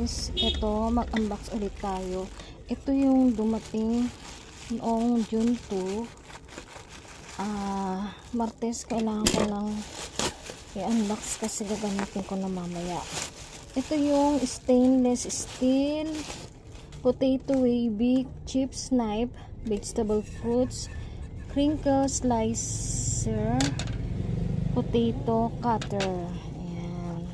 guys, ito mag-unbox ulit tayo. Ito yung dumating noong June 2. Martes kailangan ko lang i-unbox kasi gagamitin ko na mamaya. Ito yung stainless steel potato wavy chips knife, vegetable fruits, crinkle slicer, potato cutter. Ayan.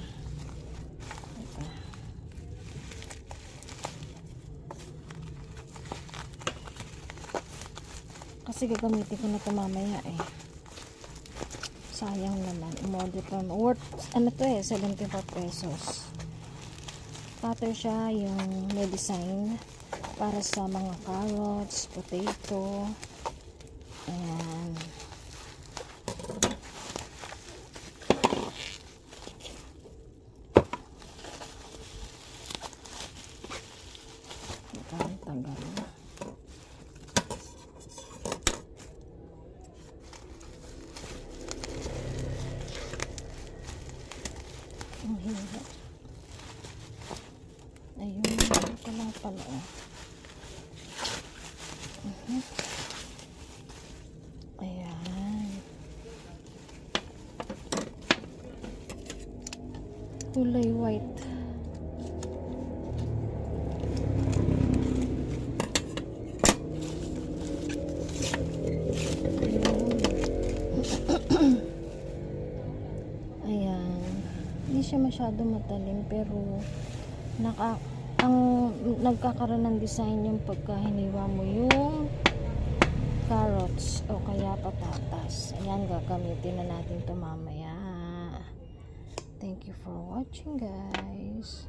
Kasi gagamitin ko na ito mamaya eh. Sayang naman. Umorder pa. Worth, ano to eh, 74 pesos. Cutter siya, yung may design para sa mga carrots, potato. Ayan. Tagal na. Ang hirap. Ayun, ito lang pala oh. Ayan. Kulay white. Ayan. Hindi siya masyado matalim pero nagkakaroon ng design yung pagka hiniwa mo yung carrots o kaya patatas. Ayan, gagamitin na natin ito mamaya. Thank you for watching guys.